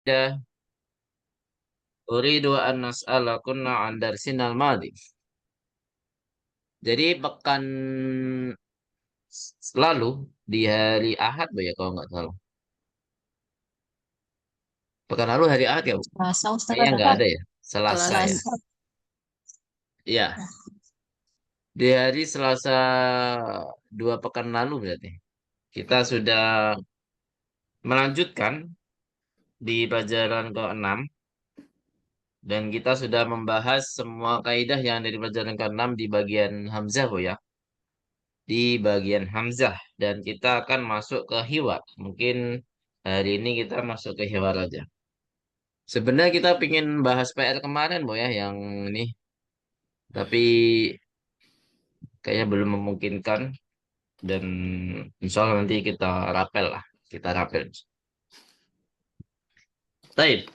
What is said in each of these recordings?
Ya, uridu an nas'alakunna an darsinal madi. Jadi pekan lalu di hari Ahad, Bu, ya kalau nggak salah. Pekan lalu hari Ahad ya, Bu? Selasa, Ustaz. Kayaknya nggak ada ya. Selasa ya. Selasa. Iya, di hari Selasa 2 pekan lalu berarti. Kita sudah melanjutkan di pelajaran ke-6 dan kita sudah membahas semua kaidah yang dari pelajaran ke-6 di bagian Hamzah, Bu, ya. Di bagian Hamzah dan kita akan masuk ke hiwar. Mungkin hari ini kita masuk ke hiwar aja. Sebenarnya kita pingin bahas PR kemarin, Bu, ya, yang ini. Tapi kayaknya belum memungkinkan dan insya Allah nanti kita rapel lah. Kita rapel. Baik.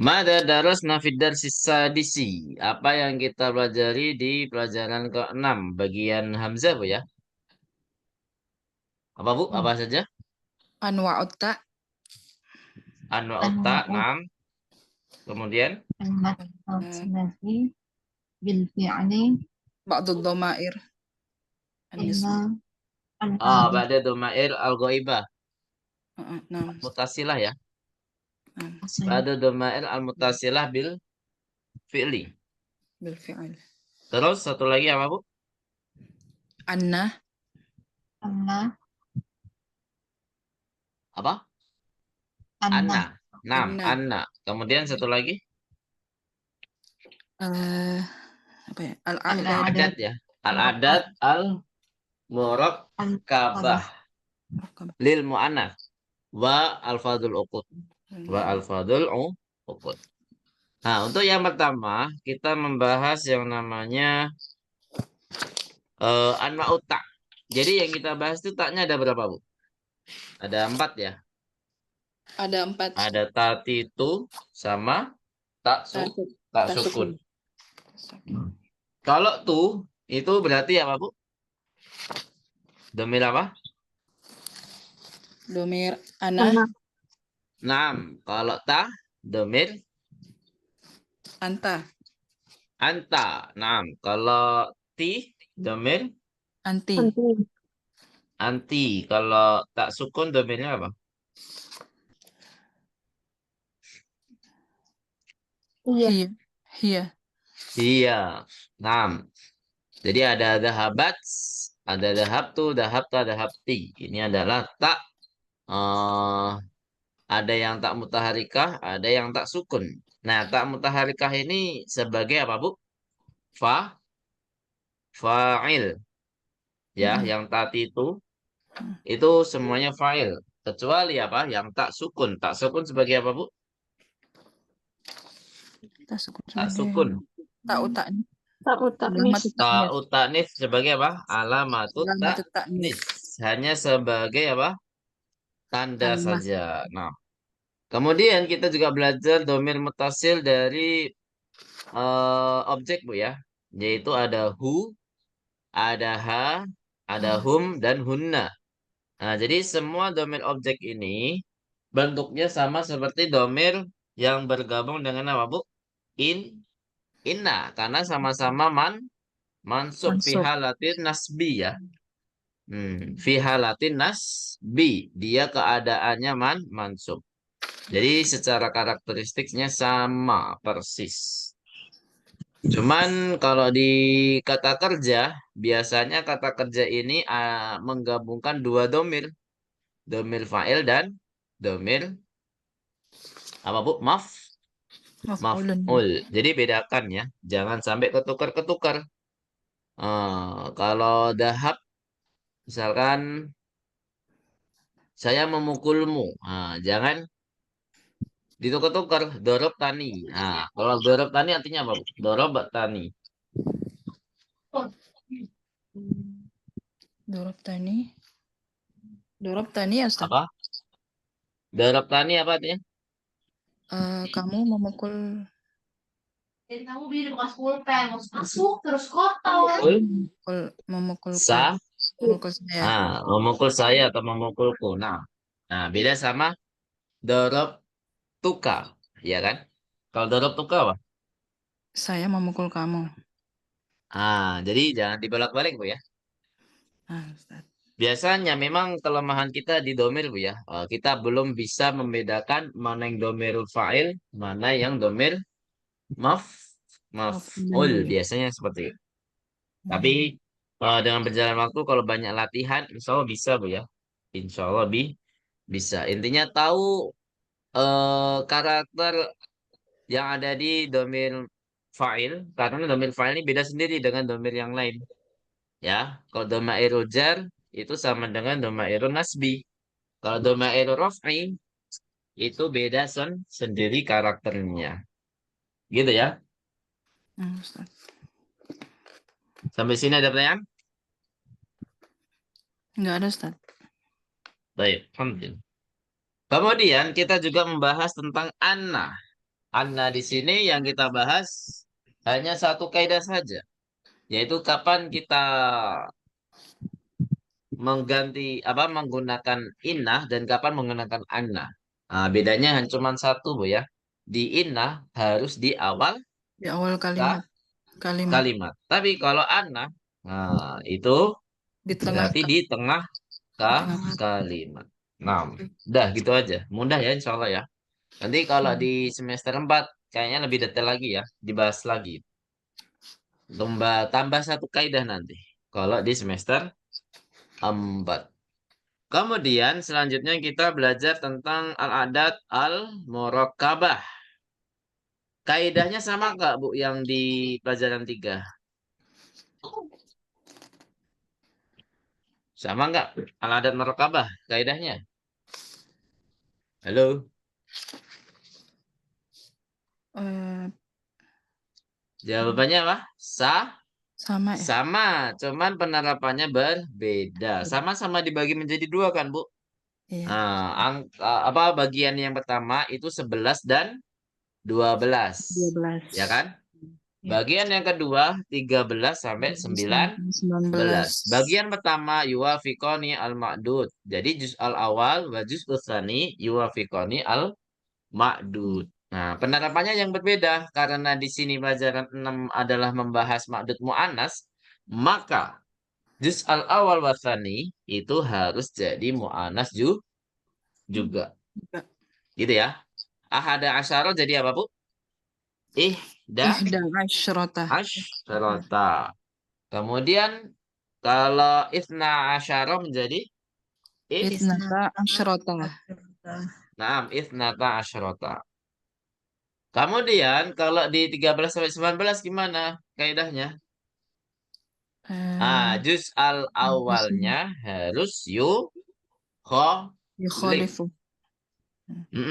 Mada darasna fid darsis sadisi. Apa yang kita pelajari di pelajaran ke-6 bagian Hamzah, Bu, ya? Apa, Bu? Apa saja? Anwa'ut ta. Anwa'ut ta, 6. Kemudian Al-Masnadi bil fi'li ba'dud dhamair illa an-nisbi. ba'da domair al-ghaibah Nah, mutasilah ya. Ba'da domair al-mutasilah bil fi'li. bil fi'l. Terus satu lagi apa, Bu? Anna. Anna. Apa? Anna. 6. Anna. Kemudian satu lagi Apa ya? al-adat ya. Al-adat al-murakkabah lil mu'annas wa alfadul uqud. Wa alfadul uqud. Nah, untuk yang pertama kita membahas yang namanya anwa'ut ta'. Jadi yang kita bahas itu taknya ada berapa, Bu? Ada 4 ya. Ada 4. Ada tatitu sama tak sukun. Kalau tu itu berarti apa, Bu? Domir apa? Domir ana. 6. Kalau ta domir Anta. anta. 6. Kalau ti domir Anti. anti. Kalau tak sukun domirnya apa? Iya. Iya. Iya. 6. Jadi ada dahabat, ada dahabtu, dahabta, dahabti. Ini adalah tak ada yang tak mutaharikah, ada yang tak sukun. Nah, tak mutaharikah ini sebagai apa, Bu? Fa'il. Ya, yang tati itu semuanya fa'il. Kecuali apa? Yang tak sukun. Tak sukun sebagai apa, Bu? Tak sukun. Tak sukun. Tak utak. Tak utanis sebagai apa? Alamatut ta'nis. Hanya sebagai apa? Tanda saja. Nah, kemudian kita juga belajar domir mutasil dari objek, Bu, ya. Yaitu ada hu, ada ha, ada hum, dan hunna. Nah, jadi semua domir objek ini bentuknya sama seperti domir yang bergabung dengan apa, Bu? Inna. Karena sama-sama mansub fi halatin nasbi ya. Fi halatin nasbi. Dia keadaannya mansub. Jadi secara karakteristiknya sama persis. Cuman kalau di kata kerja, biasanya kata kerja ini menggabungkan dua domir. Domir fa'il dan domir apa, Bu? Maf'ul. Jadi bedakan ya. Jangan sampai ketukar-ketukar. Kalau dahab, misalkan saya memukulmu. Jangan ditukar-tukar. Dorob tani. Kalau dorob tani artinya apa, Bu? Dorob tani. Dorob tani. Dorob tani ya, Ustaz? Apa? Dorob tani apa artinya? Kamu memukul. Jadi kamu beli di bekas pulpen, masuk terus kotor. Memukul Memukul saya atau memukulku. Nah, beda sama dorob tuka, ya kan? Kalau dorob tuka apa? Saya memukul kamu. Jadi jangan dibolak-balik Bu ya. Ustaz. Biasanya memang kelemahan kita di domir Bu ya. Kita belum bisa membedakan mana yang domirul fa'il, mana yang domir maf maf'ul. Maf'ul. Biasanya seperti itu. Tapi dengan berjalan waktu kalau banyak latihan, insya Allah bisa Bu ya. Insya Allah bisa. Intinya tahu karakter yang ada di domir fa'il. Karena domir fa'il ini beda sendiri dengan domir yang lain. Ya, kalau domairul jar itu sama dengan domairul nasbi. Kalau domairul raf'i itu beda sendiri karakternya. Gitu ya. Ustaz. Sampai sini ada pertanyaan? Enggak ada, Ustaz. Baik, alhamdulillah. Kemudian kita juga membahas tentang anna. Anna di sini yang kita bahas hanya satu kaidah saja, yaitu kapan kita menggunakan innah dan kapan menggunakan anna. Bedanya hanya cuma satu Bu ya. Di innah harus di awal Di awal kalimat. kalimat. Tapi kalau anna, itu Di tengah. berarti di tengah kalimat. Nah, udah gitu aja. Mudah ya insya Allah ya. Nanti kalau di semester 4 kayaknya lebih detail lagi ya, dibahas lagi. Tambah satu kaidah nanti. Kalau di semester 4. Kemudian selanjutnya kita belajar tentang al-adat al-murakkabah. Kaidahnya sama nggak Bu yang di pelajaran 3? Sama nggak al-adat murakkabah kaidahnya? Halo? Jawabannya apa? Sama ya? Sama, cuman penerapannya berbeda. Sama-sama dibagi menjadi dua kan, Bu? Iya. Bagian yang pertama itu 11 dan 12. 12. Ya kan? Ya. Bagian yang kedua 13 sampai 19. 19. Bagian pertama yuwafiqoni al-ma'dud. Jadi juz al-awal wa juz tsani yuwafiqoni al-ma'dud. Nah, penerapannya yang berbeda karena di sini pelajaran 6 adalah membahas ma'dud mu'annas, maka juz al-awal wa tsani itu harus jadi mu'annas juga. Gitu ya. Ahada asyara jadi apa, Bu? Ihda Asyrota. asyarata. Kemudian kalau isna asyara menjadi Itnata asyrota. Naam, isnata asyarata. Kemudian kalau di 13 sampai 19 gimana kaidahnya? Juz al awalnya harus Yukhalifu.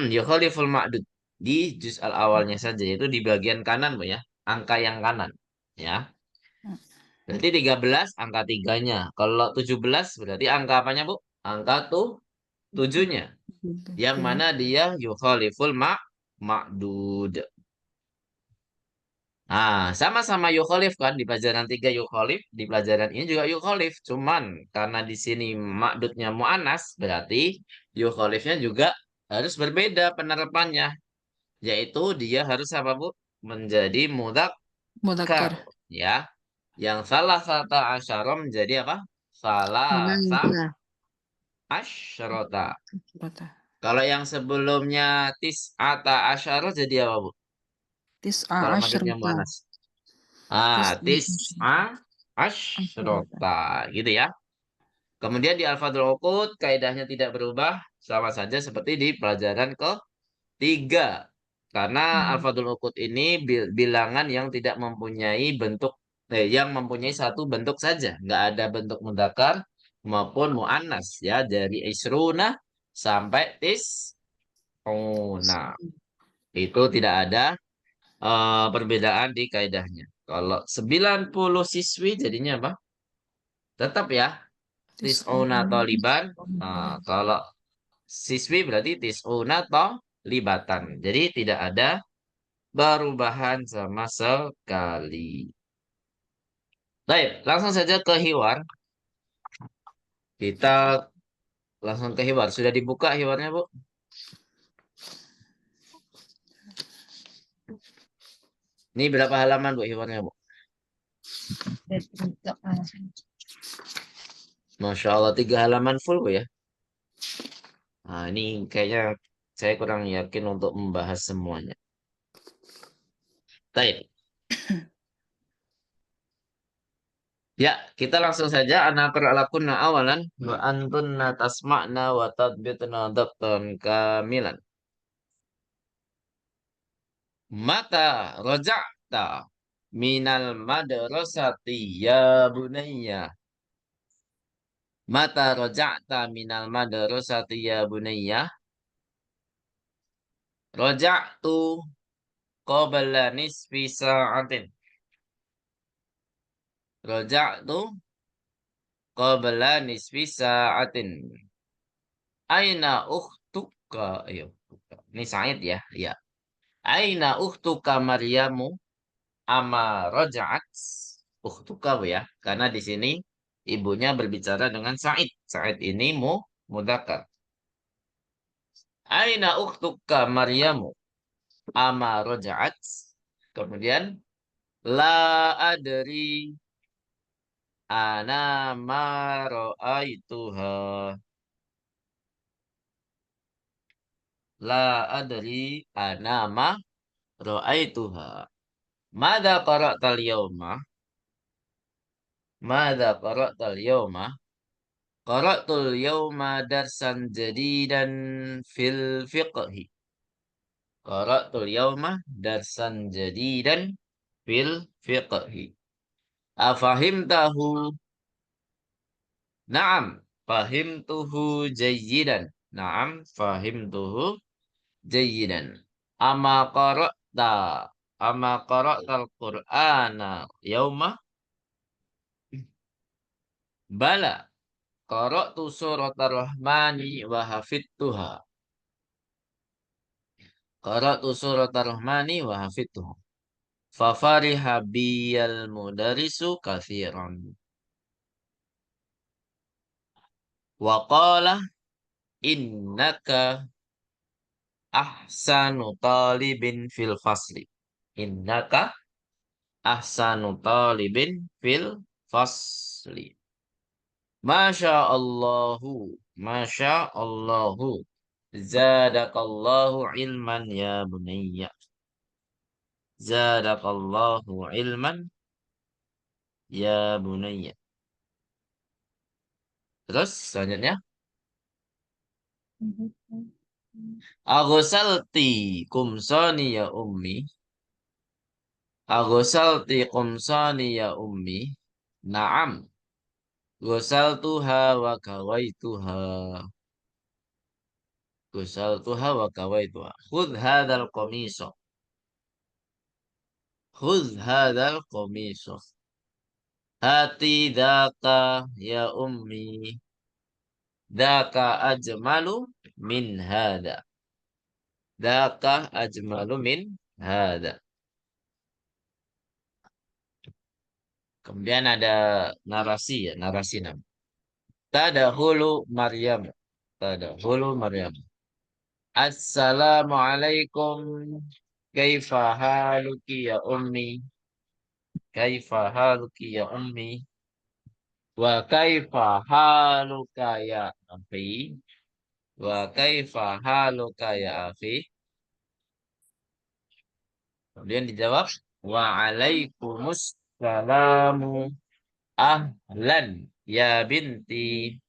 yukhaliful ma'dud. Di juz al awalnya saja, yaitu di bagian kanan Bu ya. Angka yang kanan. Ya. Berarti 13 angka 3-nya. Kalau 17 berarti angka apanya Bu? Angka 7-nya. Yang mana dia yukhaliful ma'dud. Sama-sama yukhalif kan di pelajaran 3 yukhalif, di pelajaran ini juga yukhalif. Cuman karena di sini ma'dudnya mu'anas, berarti yukhalifnya juga harus berbeda penerapannya. Yaitu dia harus apa Bu? Menjadi mudzakkar. Mudzakkar. Ya. Yang salah satu asyara menjadi apa? Salah asyarota. Kalau yang sebelumnya tis'ata asyara jadi apa Bu? Tis'a Kalau madudnya asyrota. mu'anas. Tis'a asyrota. Gitu ya. Kemudian di Al-Fadhul Uqud kaidahnya tidak berubah. Sama saja seperti di pelajaran ke-3. Karena Al-Fadhul Uqud ini bilangan yang tidak mempunyai yang mempunyai satu bentuk saja. Nggak ada bentuk mudzakkar maupun mu'annas. Ya, dari isruna sampai tis'una. Itu tidak ada perbedaan di kaidahnya. Kalau 90 siswi jadinya apa? Tetap ya. Tis'una toliban. Kalau siswi berarti tis'una tolibatan. Jadi tidak ada perubahan sama sekali. Baik, langsung saja ke hiwar. Kita langsung ke hiwar. Sudah dibuka hiwarnya, Bu? Ini berapa halaman Bu hewannya Bu? Masya Allah 3 halaman full Bu ya. Nah ini kayaknya saya kurang yakin untuk membahas semuanya. Baik. Ya, kita langsung saja. Ana lakunna awalan wa antunna tasma'na wa tadbitna dabtan kamilan. Mata roja'ta minal madrasati ya bunayya. Mata roja'ta minal madrasati ya bunayya. Roja'tu qabla nisfi sa'atin. Roja'tu qabla nisfi sa'atin. Aina ukhtuka. Ayo. Ini Said ya. Ya. Aina ukhtuka Maryamu ama roja'at. Ukhtuka ya. Karena di sini ibunya berbicara dengan Said. Said ini mudzakkar. Aina ukhtuka Maryamu ama roja'at. Kemudian la adri ana ma ra'aituha. La adri ana ma ra'aituha. Mada qara'tal yawma? Mada qara'tal yawma? Qara'tul yawma darsan jadidan fil fiqhi. Qara'tul yawma darsan jadidan fil fiqhi. Afahimtahu? Naam, fahimtuhu jayyidan. Naam, fahimtuhu jayyidan. Ama qara'ta? Ama qara'tal Qur'ana yawma? Bala. Qara'tu suratal Rahmani wa hafidtuha. Qara'tu suratal Rahmani wa hafidtuha. Fafariha biyal mudarisu kathiran. Wa qala innaka ahsanu talibin fil fasli. Innaka ahsanu talibin fil fasli. Masya Allahu. Masya Allahu. Zadakallahu ilman ya bunayya. Zadakallahu ilman ya bunayya. Terus selanjutnya. Aghosalti kumsani ya ummi. Aghosalti kumsani ya ummi. Naam. Ghosaltuha wa kawaituha. Ghosaltuha wa kawaituha. Khudh hadal qamiso. Khudh hadal qamiso. Hati daka ya ummi. Daka ajmalu min hada. Daka ajmalu min hada. Kemudian ada narasi ya, narasi nama. Tadahulu Maryam. Tadahulu Maryam. Assalamualaikum. Kaifa haluki ya ummi. Kaifa haluki ya ummi. Wa kaifa haluka ya akhi. Wa kaifa haluka ya akhi. Kemudian dijawab. Wa'alaikumussalamu ahlan ya binti.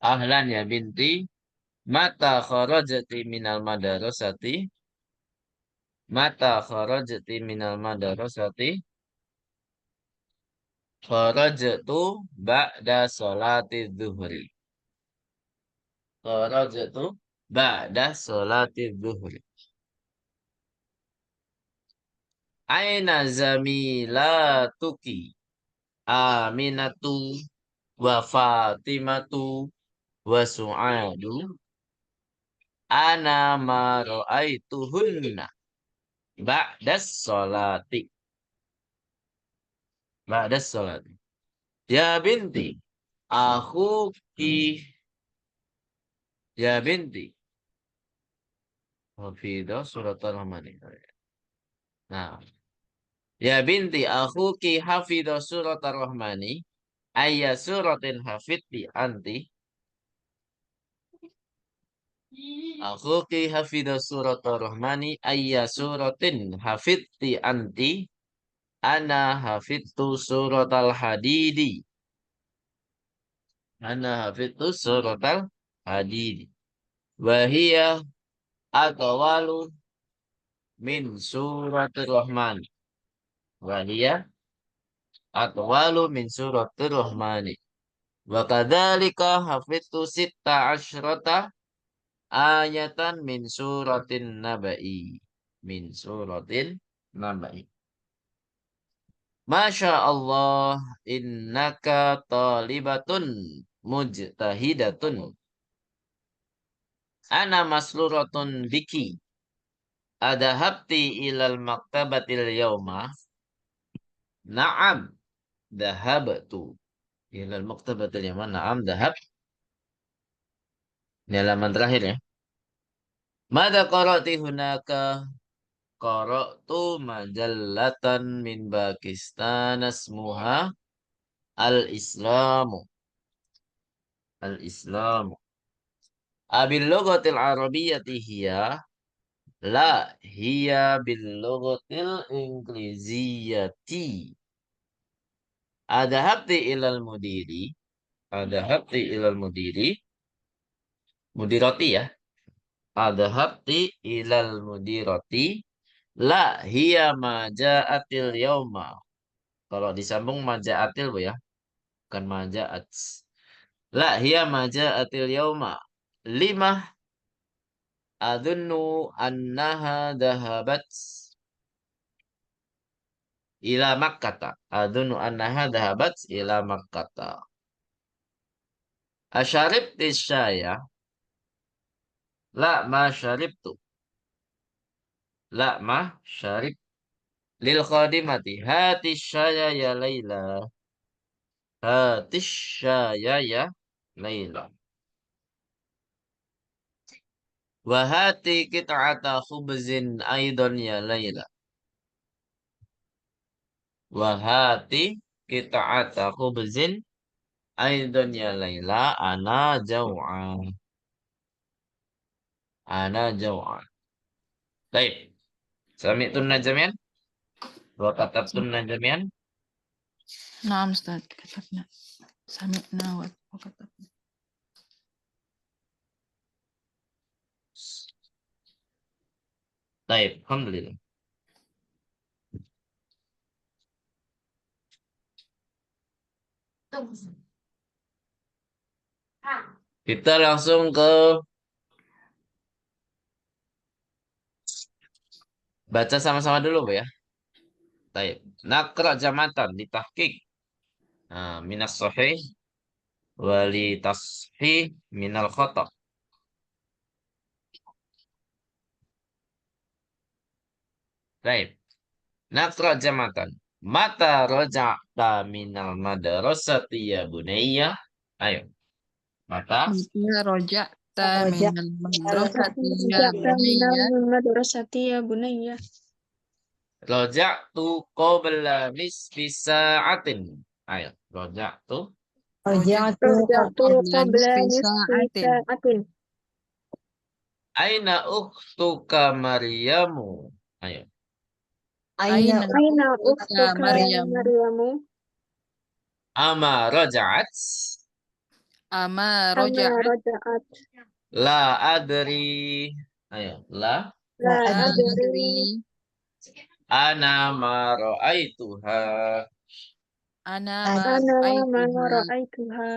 Ahlan ya binti. Mata kharajati minal madarasati. Mata kharajati minal madarasati. Kharajatu ba'da sholati dhuhri. Kharajatu ba'da sholati dhuhri. Aina zamilatuki Aminatu wa Fatimatu wa Su'adu. Ana ma ra'aituhunna ba'das sholati. Ba'das sholati. Ya binti. Akhuki. Ya binti. Hafidah surat al-Rahman. Nah, ya binti akhuki hafidha surat ar-Rahmani. Ayya suratin hafidti anti. Akhuki hafidha surat ar-Rahmani. Ayya suratin hafidti anti. Ana hafidtu surat al-Hadidi. Ana hafidtu surat al-Hadidi. Wahiyya atwalu min surat ar-Rahman. Wahiyya atwalu min surat ar-Rahmani. Wa kadzalika hafidtu sitta asyrata ayatan min suratin nabai. Min suratin nabai. Masya Allah, innaka talibatun mujtahidatun. Ana masluratun biki. Adahabti ilal maktabatil yawma. Naam, dahabtu ilal maktabatil yawma. Naam, dahab. Ini halaman terakhir ya. Mada qara'ti hunaka. Qara'tu majallatan min Pakistan asmuha Al-Islamu. Al-Islamu. Abil lughatil arabiyyati hiya. La hiya bil lughatil ingliziyati. Adhabti ilal mudiri. Adhabti ilal mudiri. Mudirati ya. Adhabti ilal mudirati. La hiya maja'atil yauma. Kalau disambung maja'atil bu ya. Bukan maja'at. La hiya maja'atil yauma. Lima adunnu annaha dahabat ila Makkata. Adunnu annaha dahabat ila Makkata. Asyaribti syaya. La ma syaribtu. La ma syarib. Lil khadimati. Hati syaya ya Laila. Hati syaya ya Laila. Wahati kit'ata khubzin aidon ya Laila. Wahati kit'ata khubzin aidon ya Laila. Ana jaw'a. Ana jaw'a. Baik. Sami'tunna jami'an. Wa katabtunna jami'an. Naam Ustaz, katabna. Sami'na wa katabna. Baik. Alhamdulillah. Kita langsung ke baca sama-sama dulu Bu ya. Baik. Nakra jamatan ditahqiq. Nah, minas sahih wali tashih minal khata. Baik. Nakra jamatan. Mata raja'ta minal madrasati ya bunayya. Ayo. Mata Maka roja'ta Rojak minal madrasati ya bunayya. madrasati ya bunayya. raja'tu qabla nisfi sa'atin. Ayo. Raja'tu Rojatu Roja'tu qabla nisfi nisfi sa'atin. sa'atin. aina ukhtuka Maryamu. Ayo. Aina Aina ukhtuka ukhtuka Maryamu. Maryamu. Ama raja'at. Ama Ama roja'at. raja'at. La adri. Ayo. La La adri. Adri. ana ma ra'aituha. Ana Ana ma ma'aituha. ra'aituha.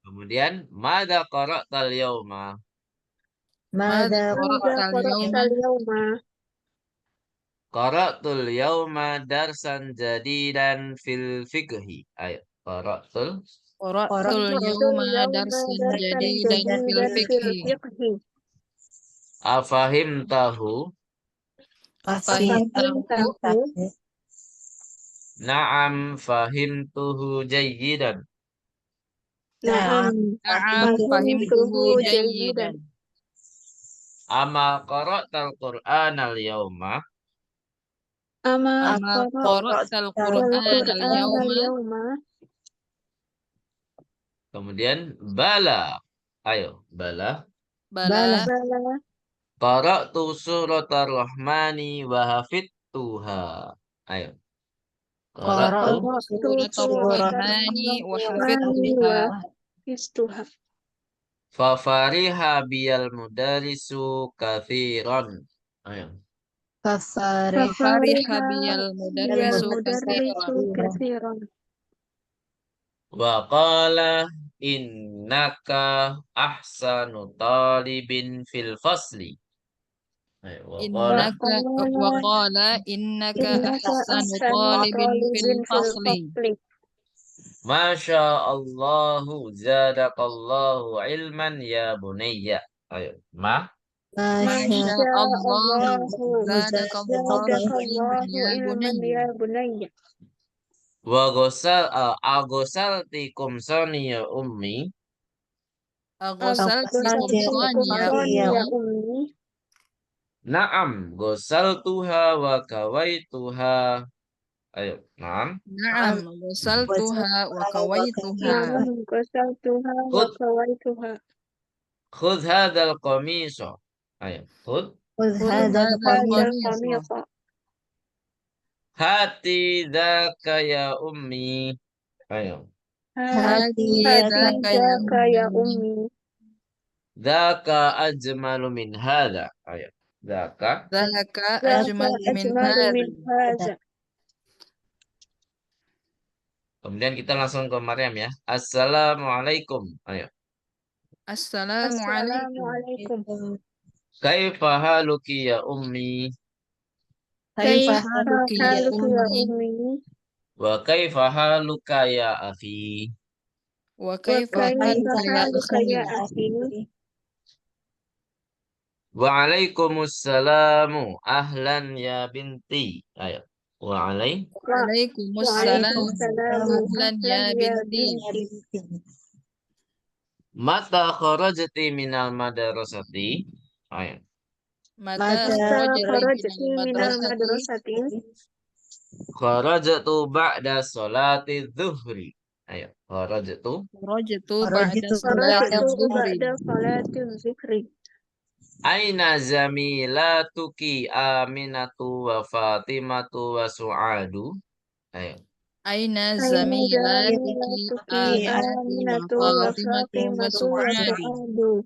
Kemudian mada qara'tal yauma. Mada Mada qara'tal yawma. qara'tal yawma. Qara'tul yauma darsan jadidan fil fiqhi. Ayo. Qara'tul Qara'tul Qara'tul yawma yawma darsan darsan jadidan fil jadidan fil fiqhi. fiqhi. afahimtahu. Afahimtahu. Na'am fahimtuhu jayyidan. Na'am. Na'am fahimtuhu jayyidan. Ama qara'tal Qur'anal yauma. أما أما قرأت قرأت القرآن القرآن اليوم اليوم Kemudian bala. Ayo, bala. بلى بلى Qara'tu suratar rahmani wa hafidtuha. Ayo. Qara'tu قرأت سورة سورة الرحمن الرحمن وحفظتها وحفظتها fafariha biyal mudarisu kathiran. Ayo. ففرح ففرح بي بي المدرس المدرس كثيرا كثيرا Wa qala innaka ahsanu talibin fil fasli. Ayo. Wa qala إنك وقال وقال إنك إنك أحسن أحسن طالب طالب في في الفصل الفصل Masya Allahu zadakallahu ilman ya bunayya. Ayo. ما ما شاء شاء الله الله زادك الله زادك علما الله يا علما بني يا بني Wa gosal agosal sani ya ummi. أغسلت أغسلت قمصاني يا قمصاني يا أمي أمي Naam, ghasaltuha wa kawaituha. Ayo, naam. نعم غسلتها وكويتها نعم غسلتها Khud وكويتها khudh hadzal qamisa. Ayo, khudh خذ خذ هذا هذا القميص القميص hati dzaka ya ummi. Ayo. هاتي هاتي ذاك يا ذاك يا أمي أمي Dzaka ajmalu min hadza. Ayo. Dzaka. ذاك ذاك أجمل من أجمل هذا من هذا Kemudian kita langsung ke Maryam ya. Assalamualaikum. Ayo. السلام السلام عليكم عليكم Kaifa haluki ya ummi? كيف كيف حالك يا حالك يا أمي أمي Wa kaifa haluka ya akhi? وكيف وكيف حالك يا حالك يا أخي أخي Waalaikumsalam. Ahlan ya binti. Ayo. وعليكم وعليكم السلام السلام أهلا أهلا يا يا بنتي بنتي Mata kharajti minal madrasati. Ayo. متى متى خرجت من خرجت من المدرسة المدرسة Kharajtu ba'da salati dhuhri. Ayo. Kharajtu. خرجت بعد صلاة خرجت الظهر بعد صلاة الظهر Aina zamilatuki Aminatu wa Fatimatu wa Su'adu. Ayo. أين أين زميلاتك زميلتك آمنة آمنة وفاطمة وفاطمة وسعاد وسعاد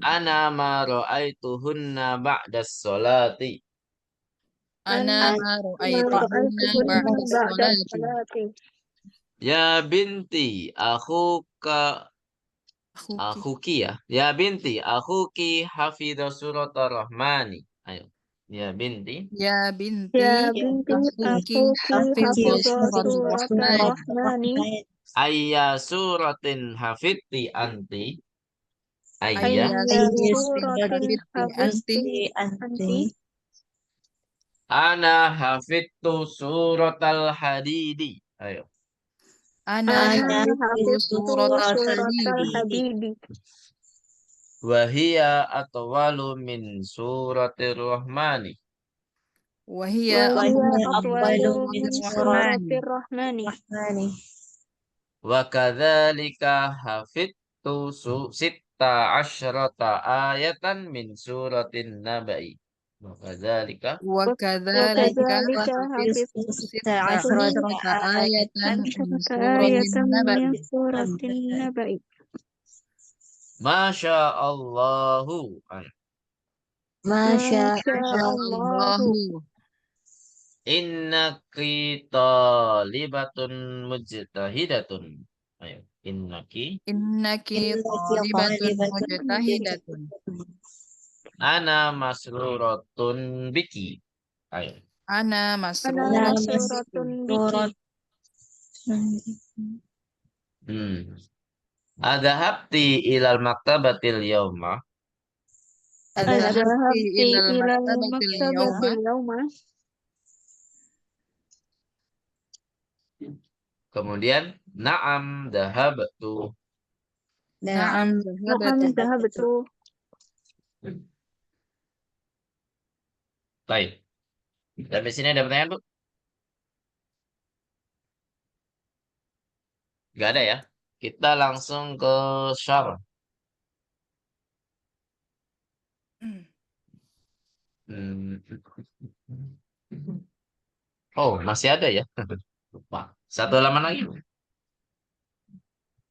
Ana ma ra'aituhunna ba'da salati. أنا أنا ما ما رأيتهن رأيتهن بعد بعد الصلاة الصلاة Ya binti, أخوك akhuki ya. Ya binti, akhuki hafidha surat ar-Rahmani. Ayo. Ya binti. يا بنتي يا بنتي أخوك أخوك حفظ حفظ سورة سورة الرحمن الرحمن Ayya suratin hafidti anti. أي Ayya. أي سورة سورة حفظت أنت حفظت أنت Ana hafidtu surat al-hadidi. Ayo. أنا أنا حفظت حفظت سورة سورة الحديد الحديد Wahia atwalu min suratir rahmani. وهي وهي أطول من أطول سورة من الرحمن سورة الرحمن Wa kadzalika hafidtu sitta asyrata ayatan min suratin nabai. Wa kadzalika وكذلك وكذلك حفظت حفظت 16 آية من عشرة سورة آية النبأ من سورة النبأ Masya Allahu. ما شاء ما شاء الله الله Innaki talibatun mujtahidatun. Ayo. Innaki. إنك طالبة مجتهدة Ana masruratun biki. Ayo. أنا أنا مسرورة مسرورة بك Hmm. Adhabti ilal maktabatil yawma. أذهبت ذهبت إلى إلى المكتبة المكتبة اليوم اليوم Kemudian na'am dhahabtu. نعم نعم ذهبت ذهبت Baik. Sampai sini ada pertanyaan, Bu? Nggak ada ya? Kita langsung ke syarah. Hmm. Oh, masih ada ya? Lupa. Satu halaman lagi.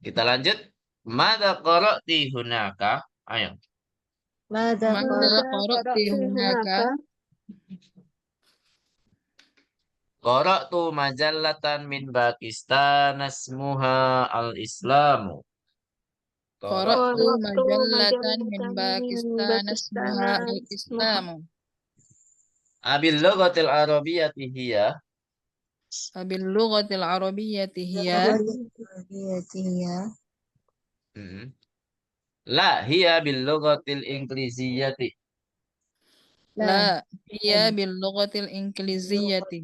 Kita lanjut. Mada qara'ti hunaka? Ayo. Mada Mada qara'ti hunaka? Qara'tu majallatan min Pakistan asmuha al-Islamu. Qara'tu majallatan min majallatan Pakistan ismuha al-Islamu. Abil lughatil arabiyyati hiya. Abil lughatil arabiyyati hiya. Hmm. La hiya bil lughatil inglisiyyati. La hiya bil lughatil ingliziyyati.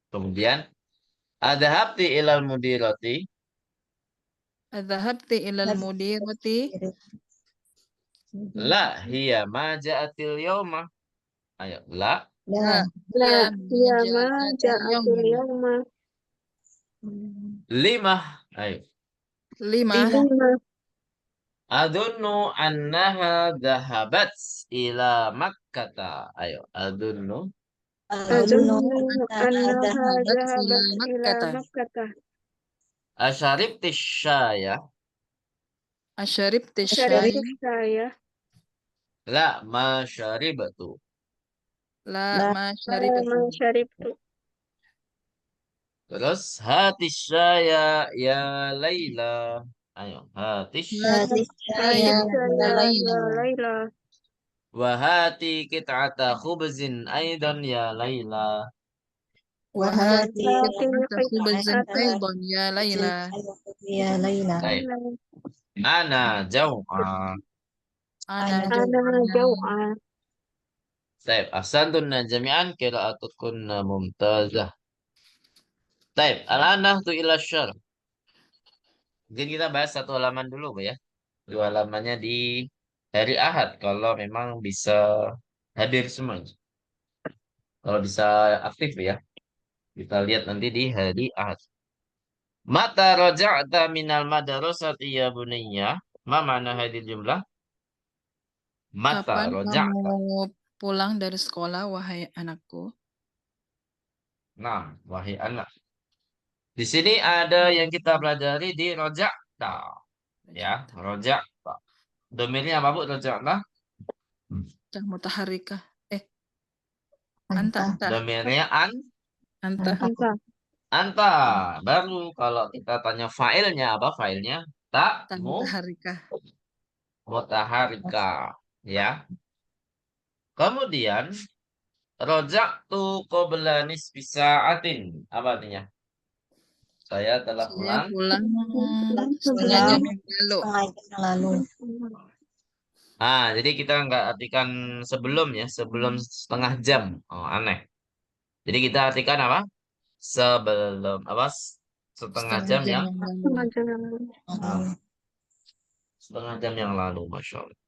Kemudian adhabti ilal mudirati. Adhabti ilal mudirati. La hiya ma ja'atil yawma. Ayo, la. La hiya ma ja'atil yawma. Lima. Ayo. Lima. Adunnu annaha dhahabat ila Makkata. Ayo, adunnu. Annaha dhahabat ila Makkah. Asharibti syaya. Asharibti syaya. La ma syaribatu. La ma syaribtu. Terus hati syaya ya Laila. Ayo, hati syaya. Syaya ya Laila. Wahati kit'ata khubzin aidan ya Laila. Wahati qit'ata khubzin aydan ya Laila. Baik. Ana jau'a. Ana jau'a. Baik, ahsantunna jami'an qira'atukunna mumtazah. Baik, al-ana tu ila syarh. Mungkin kita bahas satu halaman dulu, Bu ya. Dua halamannya di hari Ahad kalau memang bisa hadir semuanya. Kalau bisa aktif ya. Kita lihat nanti di hari Ahad. Mata raja'ta minal madrasati ya bunayya. Ma mana hadir jumlah? Mata Kapan raja'ta. kamu pulang dari sekolah, wahai anakku? Nah, wahai anak. Di sini ada yang kita pelajari di raja'ta. Ya, raja'ta. Domirnya apa, Bu? Raja'ta. Cah mutaharika. Anta. Domirnya Anta. anta. Baru kalau kita tanya failnya apa? Failnya Cah mutaharika. mutaharika. Ya. Kemudian roja'tu qabla nisfi sa'atin. Apa artinya? Saya telah Saya pulang. pulang setengah jam yang lalu. Jadi kita nggak artikan sebelum ya, sebelum setengah jam. Oh, aneh. Jadi kita artikan apa? Sebelum apa? Setengah jam ya. Setengah jam yang lalu, Masya Allah.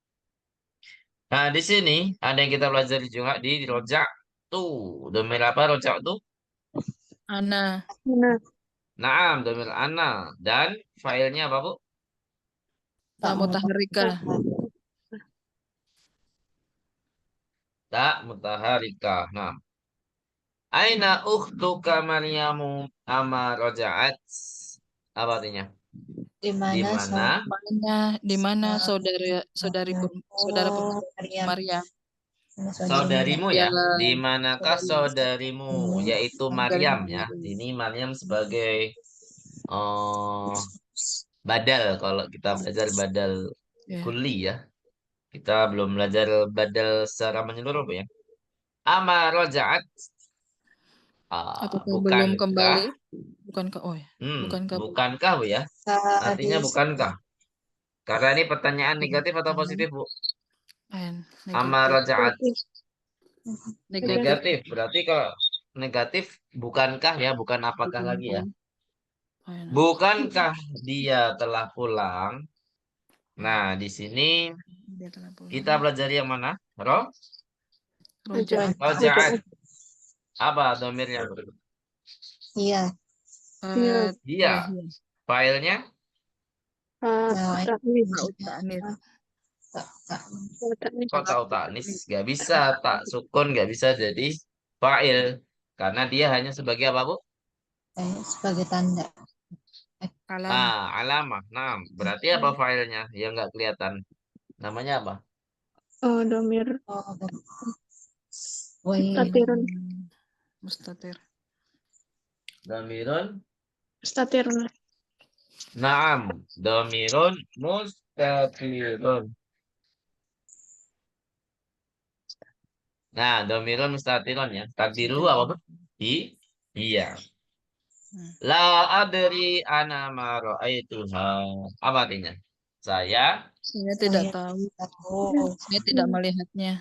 Nah, di sini ada yang kita pelajari juga di rojak tuh. Domir apa rojak tuh? Ana. Naam, domir ana. Dan filenya apa, Bu? Cah mutaharika. Tak mutaharika. Nah. Aina ukhtuka Maryamu ama rojaat? Apa artinya? Di mana? Di mana saudara Maryam? Saudarimu ya. Ya, Di manakah saudarimu? Yaitu Maryam ya. saudarimu. Ini Maryam sebagai badal kalau kita belajar badal Ya. kuli ya. Kita belum belajar badal secara menyeluruh ya. Ama rojaat. Apakah belum Bukankah? kembali? Bukankah? Oh ya. Bukankah, Bu ya? Artinya bukankah? Karena ini pertanyaan negatif atau positif, Bu? Ama rojaat. Negatif. Berarti kalau negatif bukankah ya, bukan apakah lagi ya? Bukankah dia telah pulang? Nah, di sini kita pelajari yang mana? Rojaat. Roja'at. Apa domirnya? Iya. Iya. Iya. Failnya Nah, Haut ta'anis. kok tahu taknis? Gak bisa. Tak sukun gak bisa jadi fa'il. Karena dia hanya sebagai apa, Bu? sebagai tanda. Alam. Alamah. Nah, berarti apa failnya? Yang nggak kelihatan. Namanya apa? Oh, domir. Mustatirun. Mustatir. Domirun. Mustatirun. Naam. Domirun mustatirun. Nah, domirun mustatirun ya. Takdiru apa, Bu? Iya. La adri ana ma ra'aituha. Apa artinya? Saya Saya tidak tahu. Saya tidak melihatnya.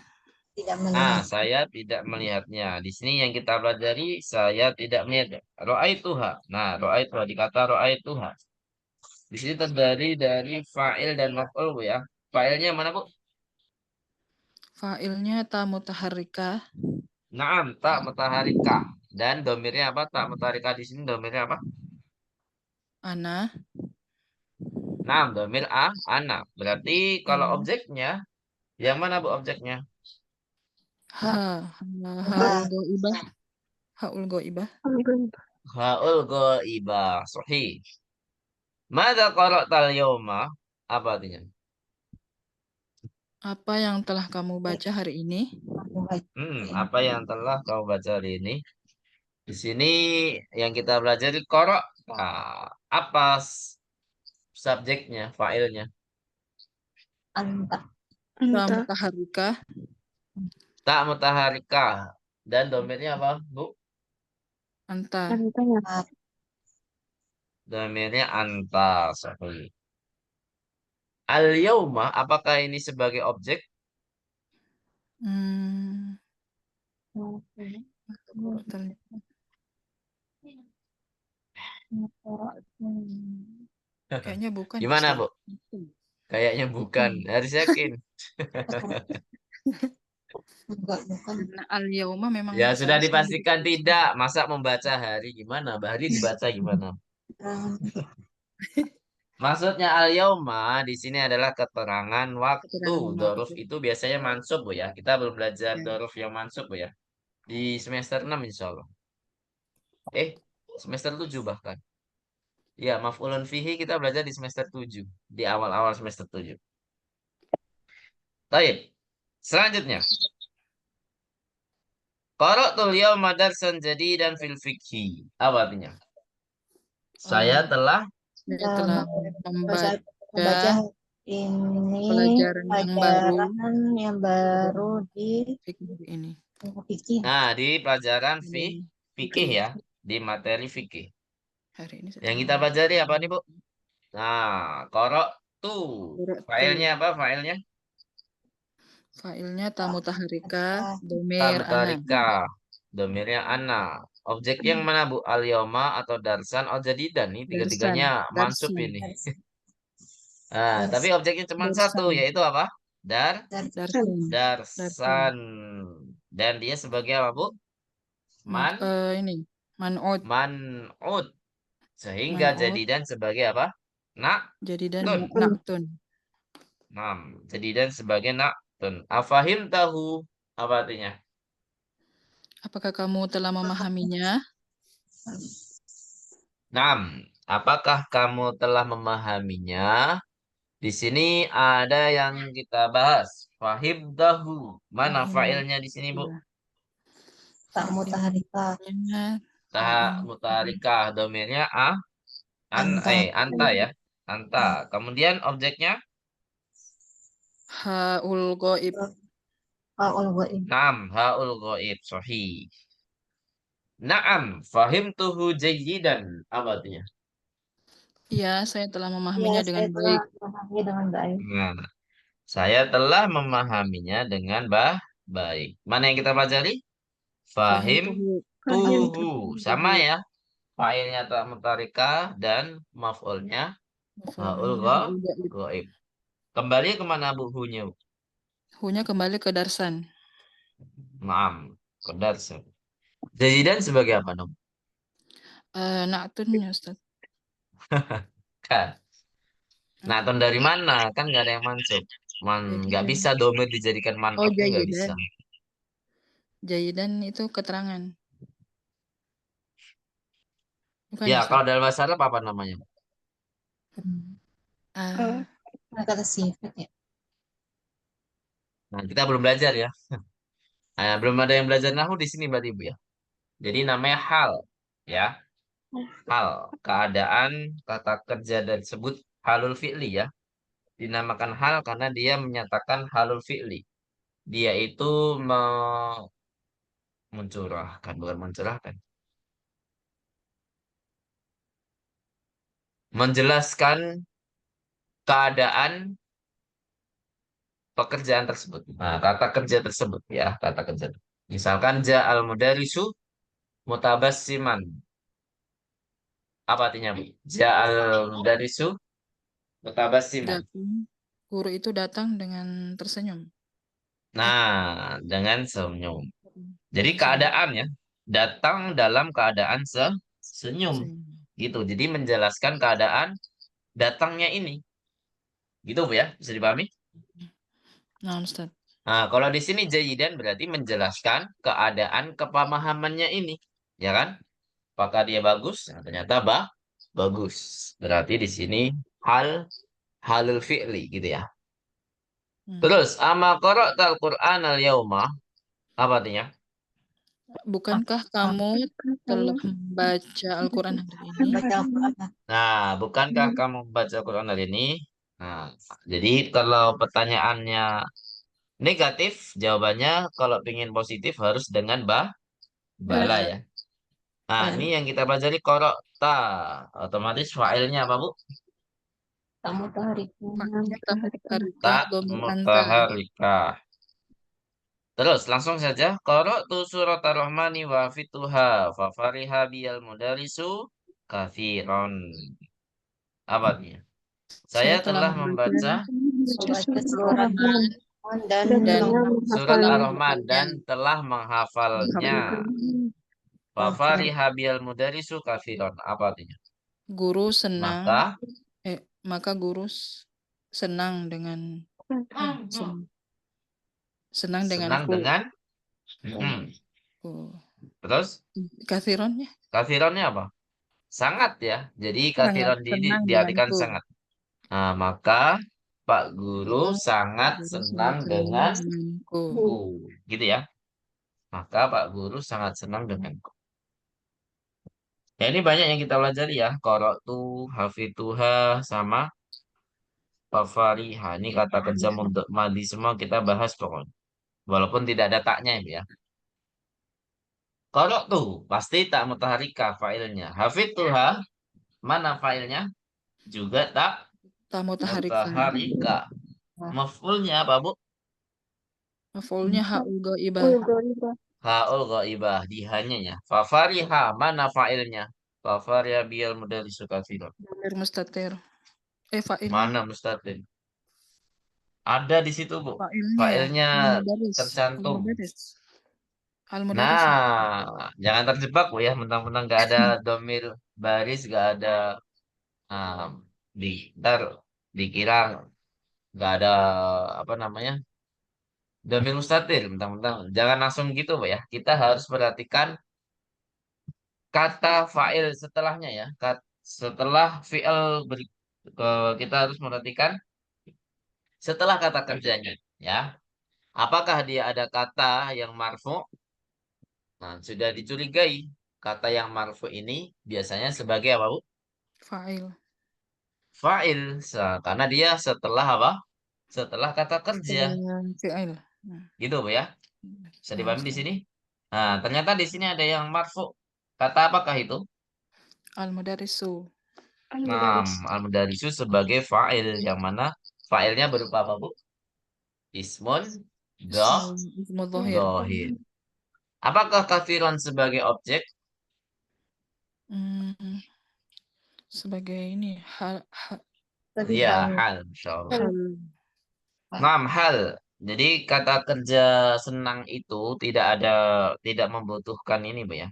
Tidak melihat. saya tidak melihatnya. Di sini yang kita pelajari, saya tidak melihat. Ra'aituha. Nah, ra'aituha dikata ra'aituha. Di sini terdiri dari fa'il dan maf'ul, Bu ya. Fa'ilnya mana, Bu? Fa'ilnya ta mutaharrika. Naam, tak mutaharika. Dan domirnya apa? Tak mutaharika di sini domirnya apa? Ana. Naam, domir ana. Berarti kalau Hmm. objeknya, yang mana, Bu, objeknya? Haul goibah. Haul goibah. Ha'ul ghaibah. Sahih. Mada qara'tal yawma? Apa artinya? Apa yang telah kamu baca hari ini? Apa yang telah kau baca hari ini? Di sini yang kita pelajari korok. Apa subjeknya, failnya? Anta. Ta mutaharrika. Tak mutaharika. Dan domirnya apa, Bu? Anta. Domirnya anta. Sahih. Al-yawma, apakah ini sebagai objek? Hmm. Kayaknya bukan. Gimana, Ustaz. Bu? Kayaknya bukan. Harus yakin. Enggak, bukan. Karena al-yauma memang Ya, sudah harus dipastikan menjadi- tidak. Masa membaca hari gimana? Hari dibaca gimana? Maksudnya al-yauma di sini adalah keterangan waktu. Keterangan Doruf waktu. itu biasanya mansub, Bu ya. Kita belum belajar Ya. doruf yang mansub, Bu ya. Di semester 6 insya Allah. Semester 7 bahkan. Ya, maf'ulun fihi kita belajar di semester 7. Di awal-awal semester 7. Baik. Selanjutnya. Qara'tul yawma darsan jadidan fil fikhi. Apa artinya? Saya telah Saya telah membaca membaca ini pelajaran yang baru pelajaran yang baru di fikih ini. fikih. Nah, di pelajaran fikih ya, di materi fikih. Hari ini saya Yang telah kita pelajari apa nih, Bu? Nah, qara'tu. Qara'tu. Failnya apa? Failnya Failnya ta mutaharrika ta domir ana. mutarika. Domirnya ana. Objek yang mana, Bu? Al-yawma atau darsan? Oh, jadidan. Ini tiga-tiganya mansub Darsan. ini. Tapi objeknya cuma satu, yaitu apa? Darsan. Darsan. Dan dia sebagai apa, Bu? Ini man'ud. Man'ud. Sehingga Man'ud. jadidan sebagai apa? Jadidan Tun. naktun. Jadidan sebagai naktun. Afahim tahu. Apa artinya? Apakah kamu telah memahaminya? Apakah kamu telah memahaminya? Di sini ada yang kita bahas. Fahim tahu. Mana failnya di sini, Bu? Tak mutaharika. Tak mutarikah. Domirnya anta ya. Anta. Kemudian objeknya? Haul goib. Haul ghaib. Sahih. Fahimtuhu jayyidan. Apa artinya? Iya, saya telah memahaminya dengan saya baik. telah memahaminya dengan baik. Nah, saya telah memahaminya dengan baik. Mana yang kita pelajari? Fahim tuhu. Sama ya. Failnya tak mutarika dan maf'ulnya haul ghaib. Kembali kemana Bu hunya? Hunya kembali ke darsan. Naam. Qadarsa. Jayidan sebagai apa dong? Na'tun ya Ustaz. Kan. Nah, dari mana? Kan nggak ada yang mansub. Nggak Jayidan. bisa domir dijadikan Oh, man'ut tuh nggak bisa. jayidan. Jayidan itu keterangan. Bukan Ya, ya kalau Ustaz? dalam bahasa Arab apa namanya? Ah, Kata sifat ya. Nah, kita belum belajar ya. Nah, belum ada yang belajar nahu di sini berarti Ibu ya. Jadi namanya hal, ya. Hal, keadaan, kata kerja tersebut halul fi'li ya. Dinamakan hal karena dia menyatakan halul fi'li. Dia itu mencurahkan, bukan mencurahkan. Menjelaskan keadaan pekerjaan tersebut. Nah, kata kerja tersebut ya, kata kerja. Misalkan ja'al mudarisu mutabassiman. Apa artinya, Bu? Ja'al mudarisu mutabassiman. datang. Guru itu datang dengan tersenyum. Nah, dengan senyum. Jadi Tersenyum. keadaannya datang dalam keadaan senyum. Tersenyum. Gitu. Jadi menjelaskan keadaan datangnya ini. Gitu, Bu ya? Bisa dipahami? Nah, Ustaz. Nah, kalau di sini jayidan berarti menjelaskan keadaan kepemahamannya ini. Ya kan? Apakah dia bagus? Nah, ternyata bagus. Berarti di sini hal halul fi'li gitu ya. Hmm. Terus ama qara'tal Qur'an al-yauma apa artinya? Bukankah kamu telah membaca Al-Quran hari ini? Baca Al-Quran. Nah, bukankah kamu baca Quran hari ini? Nah, jadi kalau pertanyaannya negatif, jawabannya kalau ingin positif harus dengan bala ya. Nah, ini yang kita pelajari korokta. Otomatis failnya apa, Bu? Kamu tuh hari Faknya tak mutaharikah Tak domir anta. mutaharikah. Terus langsung saja. Qara'tu surat ar-Rahmani wa fituha fa fariha biyal mudarisu kafiron. Apa artinya? Saya Saya telah telah membaca membaca membaca surat Al-Quran dan dan surat Ar-Rahman menghafalnya. dan telah menghafalnya. Fa fariha biyal mudarisu kafiron. Apa artinya? Guru senang, Maka maka guru senang dengan sen- senang senang denganku. dengan mm-mm. Oh. Terus Kathironnya kafironnya apa? Sangat ya. Jadi sangat kafiron ini senang diartikan denganku. sangat. Nah, maka Pak Guru sangat Guru senang sangat senang denganku. denganku. Gitu ya. Maka Pak Guru sangat senang denganku. Ya, ini banyak yang kita pelajari ya. Qara'tu, hafidhuha, sama fafariha. Ini kata kerja untuk madi semua kita bahas pokoknya. Walaupun tidak ada taknya ya. Qara'tu, pasti tak mutaharika failnya. Hafidhuha, mana failnya? Juga tak Tamu taharika. mutaharika. Maf'ulnya apa, Bu? Maf'ulnya ha'ul ghaibah. Ha'ul ghaibah dihanya ya. Fafariha mana fa'ilnya? Fafariha biyal mudarisu katsirun. Domir mustatir. Fa'ilnya. Mana mustaqil? Ada di situ, Bu. Fa'ilnya ya. Fa'ilnya Al-Mudaris. tercantum. Al-Mudaris. Al-Mudaris. Nah, jangan terjebak, Bu ya. Mentang-mentang nggak ada domir baris, nggak ada um, ntar dikira nggak ada apa namanya domir mustatir. Mentang-mentang jangan langsung gitu, Bu ya. Kita harus perhatikan kata fa'il setelahnya ya. Setelah fi'il kita harus memperhatikan setelah kata kerjanya ya. Apakah dia ada kata yang marfu? Nah, sudah dicurigai kata yang marfu ini biasanya sebagai apa, Bu? Fa'il. Fa'il. Karena dia setelah apa? Setelah kata kerja. Fi'il. Nah, Gitu, Bu ya. Bisa nah, dipahami di Ustaz. sini? Nah, ternyata di sini ada yang marfu. Kata apakah itu? Al-Mudarisu. Nah, al-mudarisu sebagai fa'il yang mana fa'ilnya berupa apa, Bu? Ismun Ismu dhahir. dohir. Apakah kafiron sebagai objek? Hmm, sebagai ini hal Lebih Ya, hal. hal, insyaallah. hal Naam, hal. Jadi kata kerja senang itu tidak membutuhkan ini, Bu ya.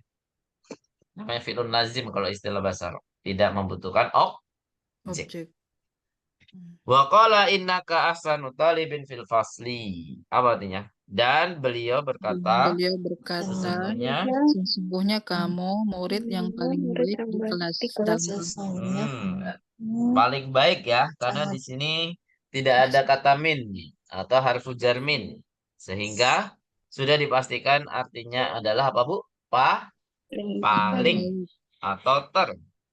Namanya fi'lun lazim kalau istilah bahasa Arab. Tidak membutuhkan objek. Objek. Hmm. Wa qala innaka ahsanu talibin fil fasli. Apa artinya? Dan beliau berkata, Beliau berkata, sesungguhnya sesungguhnya kamu murid yang paling baik di kelas. Dalam Sesungguhnya paling baik ya, karena di sini tidak ada kata min atau harfu jar min. Sehingga sudah dipastikan artinya adalah apa, Bu? Paling baik. atau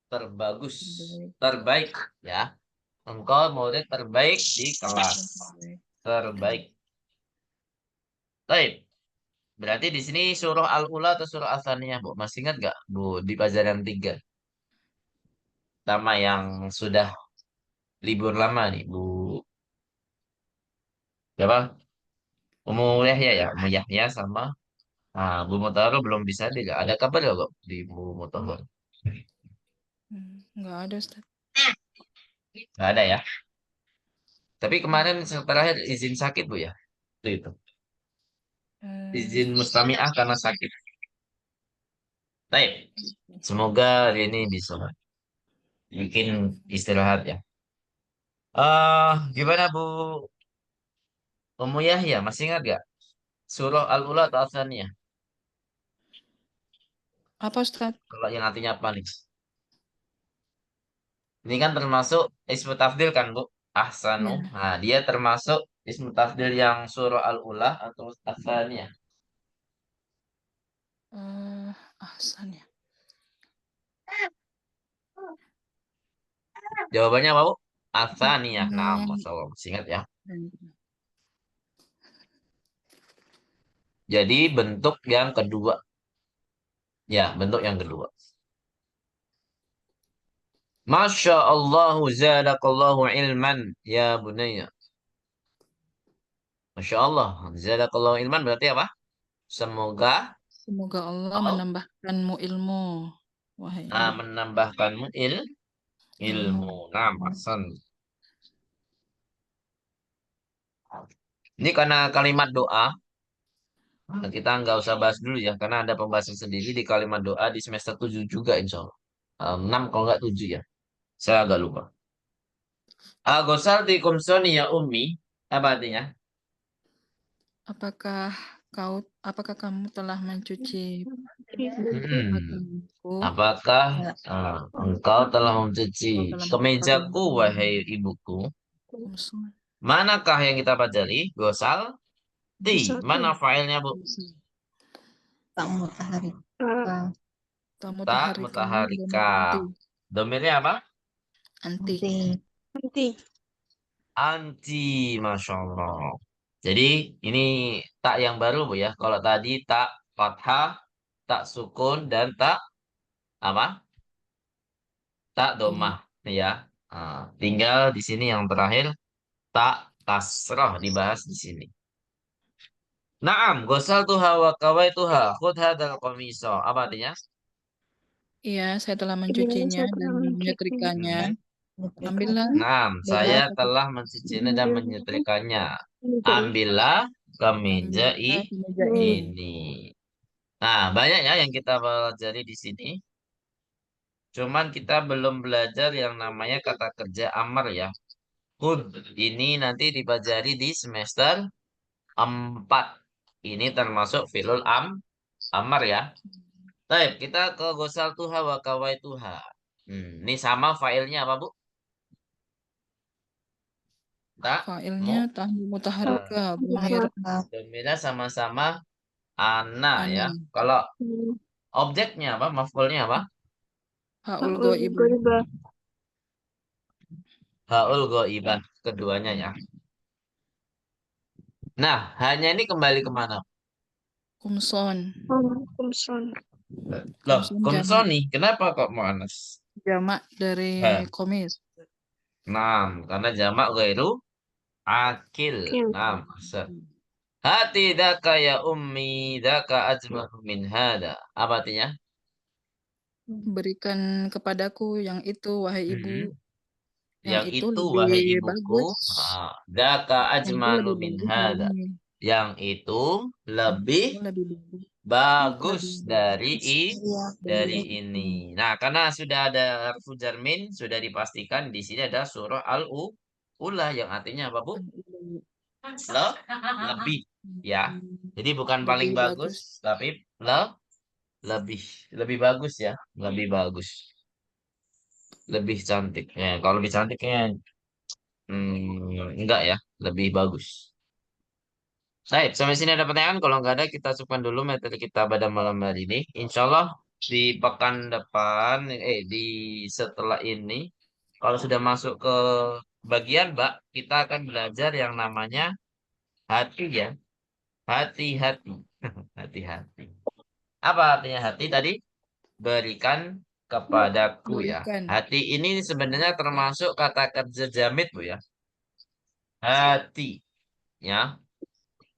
terbagus, Baik. terbaik ya. Engkau murid terbaik di kelas. Baik. Terbaik. Baik. Berarti di sini surah Al-Ula atau surah Al-Thaniyah, Bu? Masih ingat nggak, Bu, di pelajaran 3? Sama yang sudah libur lama nih, Bu. Siapa? Umu Yahya ya? Umu Yahya sama Bu Mutahar belum bisa tidak. Ada kabar nggak, Bu, di Bu Mutahar? Nggak ada, Ustaz. Nggak ada ya. Tapi kemarin terakhir izin sakit, Bu ya? Itu. Izin mustami'ah karena sakit. Baik. Semoga hari ini bisa bikin istirahat ya. Gimana, Bu Umu Yahya? Masih ingat gak? Surah Al-Ula atau Al-Thaniyah? Apa, Ustaz? Kalau yang artinya apa nih? Ini kan termasuk ismu tafdil kan, Bu? Ahsanu. Ya. Nah, dia termasuk ismu tafdil yang surah Al-Ula atau Al-Thaniyah. Ahsan ya. Jawabannya apa, Bu? Al-Thaniyah. Nah, Masya Allah. Masih ingat ya. Jadi bentuk yang kedua. Ya, bentuk yang kedua. Masya Allah, zadakallahu ilman, ya bunaya. Masya Allah, zadakallahu ilman berarti apa? Semoga Semoga Allah menambahkanmu ilmu, wahai ibu. menambahkanmu Ilmu. ilmu. Nah, Hasan. Ini karena kalimat doa, kita nggak usah bahas dulu ya, karena ada pembahasan sendiri di kalimat doa di semester 7 juga insya Allah. 6 kalau nggak 7 ya. Saya agak lupa. Agosal di kumsoni ya ummi. Apa artinya? Apakah apakah kamu telah mencuci pakaianku? Apakah engkau telah mencuci Dalam kemejaku, wahai ibuku? Manakah yang kita pelajari? Gosal ti. Mana failnya, Bu? tak mutahari. Tak Mutaharika. mutaharika. Domirnya apa? Anti. Anti, Masya Allah. Jadi ini tak yang baru, Bu ya. Kalau tadi tak fathah, tak sukun, dan tak apa? Tak domah, ya. Tinggal di sini yang terakhir tak kasrah dibahas di sini. Naam, gosal tuha wa kawai tuha. Khud hadal komiso. Apa artinya? Iya, saya telah mencucinya dan menyetrikanya. Ambillah Naam, saya beberapa telah mencucinya dan menyetrikanya. Ambillah kemeja kemeja ini. ini. Nah, banyak ya yang kita pelajari di sini. Cuman kita belum belajar yang namanya kata kerja amar ya. Khud ini nanti dipelajari di semester 4. Ini termasuk filul amar ya. Baik, kita ke gosal tuha wa kawai tuha. Ini sama failnya apa, Bu? Tak Failnya tahmu mutaharika bumir Domina sama-sama ana ya. ana. Kalau objeknya apa? Maf'ulnya apa? Haul goibah. Haul goibah keduanya ya. Nah, hanya ini kembali kemana? Kumson. Loh, Kumson kumsoni. Kenapa kok mu'annas? jamak dari Eh. komis. Nah, karena jamak gairu akil. Nah, maksud. Hati daka ya ummi daka ajmah min hada. Apa artinya? Berikan kepadaku yang itu, wahai ibu. Yang itu itu lebih wahai ibuku, bagus. daka Yang itu ajmalu lebih min bagus hada. ini. Yang itu lebih Yang itu lebih bagus. bagus Lebih dari bagus. Iya, dari bener. ini. Nah, karena sudah ada harfu jar min, sudah dipastikan di sini ada surah Al-Ula yang artinya apa, Bu? Le, lebih, ya. Jadi bukan paling Lebih bagus, bagus. tapi lebih lebih bagus ya, lebih bagus, lebih cantik. Ya, kalau lebih cantiknya enggak ya, lebih bagus. Baik, sampai sini ada pertanyaan. Kalau nggak ada, kita cukupkan dulu materi kita pada malam hari ini. Insya Allah di pekan depan, di setelah ini, kalau sudah masuk ke bagian, Mbak, kita akan belajar yang namanya hati ya. Hati-hati. Hati-hati. Apa artinya hati tadi? Berikan kepadaku ya. Berikan. Hati ini sebenarnya termasuk kata kerja jamid, Bu ya. Hati, ya.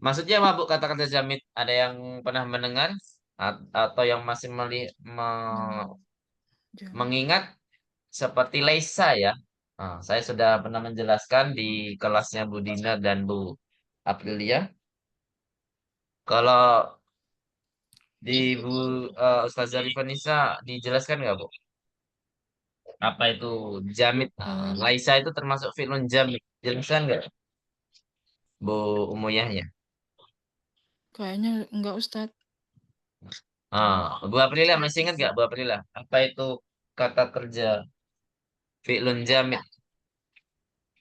Maksudnya apa, Bu, kata kerja jamid? Ada yang pernah mendengar atau yang masih Jangan. mengingat seperti Leisa ya? Nah, saya sudah pernah menjelaskan di kelasnya Bu Dina dan Bu Aprilia. Kalau di Bu Ustazah Rifanisa dijelaskan nggak, Bu? Apa itu jamid? Nah, Laisa itu termasuk fi'lun jamid. Jelaskan nggak, Bu Umuyahnya? Kayaknya enggak Ustadz. Bu Aprilia masih ingat nggak, Bu Aprilia? Apa itu kata kerja fi'lun jamid?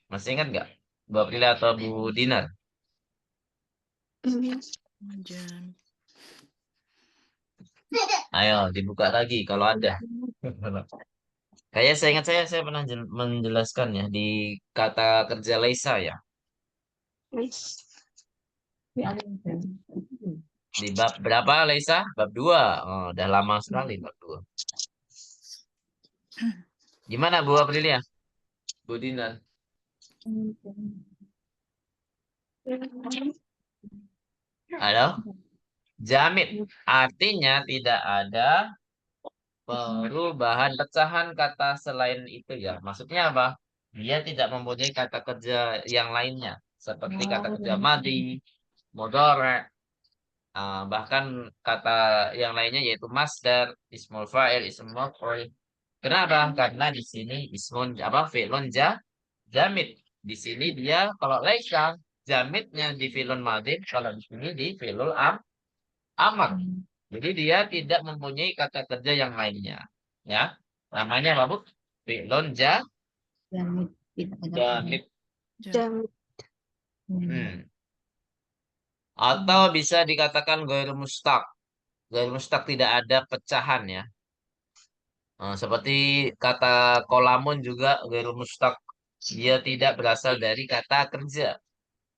Masih ingat nggak? Bu Aprilia atau Bu Dinar? Jangan. Ayo dibuka lagi kalau ada. Kayak saya ingat saya pernah menjelaskan ya di kata kerja Laisa ya. Di bab berapa Laisa? Bab 2. Oh, udah lama sekali bab 2. Gimana Bu Aprilia? Bu Dinar? Halo? Jamid artinya tidak ada perubahan pecahan kata selain itu ya. Maksudnya apa? Dia tidak mempunyai kata kerja yang lainnya seperti kata kerja madi, mudhari', bahkan kata yang lainnya yaitu masdar, ismul fa'il, ismul maf'ul. Kenapa? Karena di sini ismun apa fi'lun jamid. Di sini dia kalau laisa jamidnya di fi'lun madin, kalau di sini di fi'lul amr. Jadi dia tidak mempunyai kata kerja yang lainnya. Ya. Namanya apa, Bu? Fi'lun Jamit. Tidak ada jamid. Jangan. Hmm. Atau bisa dikatakan ghair mustaq. Ghair mustaq tidak ada pecahan ya. Seperti kata kolamun juga ghair mustaq. Dia tidak berasal dari kata kerja.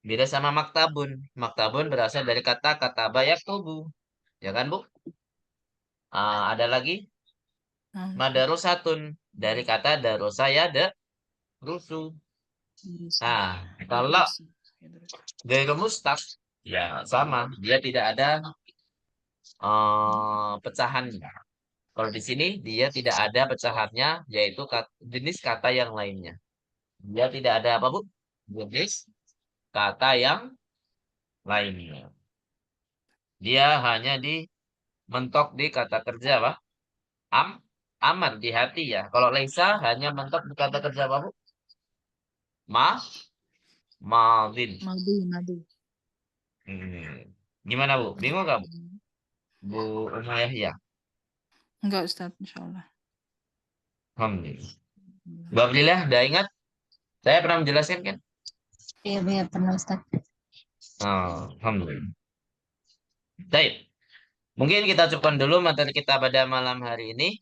Beda sama maktabun. Maktabun berasal dari kata kataba yaktubu. Ya kan, Bu? Ada lagi madarusatun dari kata darosa ya rusu. Nah, kalau gairu mustaq ya sama, dia tidak ada pecahannya. Kalau di sini dia tidak ada pecahannya, yaitu jenis kata yang lainnya. Dia tidak ada apa, Bu? Jenis kata yang lainnya. Dia hanya mentok di kata kerja apa? Am, aman di hati ya. Kalau Laisa hanya mentok di kata kerja apa, Bu? Madin. Madu. Gimana, Bu? Bingung nggak, Bu? Bu Umayyah ya? Enggak Ustadz, insya Allah. Alhamdulillah. Mbak Abdillah, udah ingat? Saya pernah menjelaskan kan? Iya, benar pernah Ustaz. Alhamdulillah. Baik. Mungkin kita cukupkan dulu materi kita pada malam hari ini.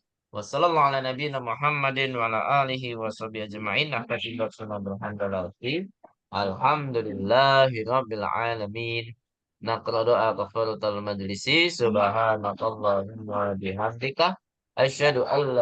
Alhamdulillahirabbil alamin. Naqra doa kafaratul majlisi subhanakallahumma bihamdika asyhadu an la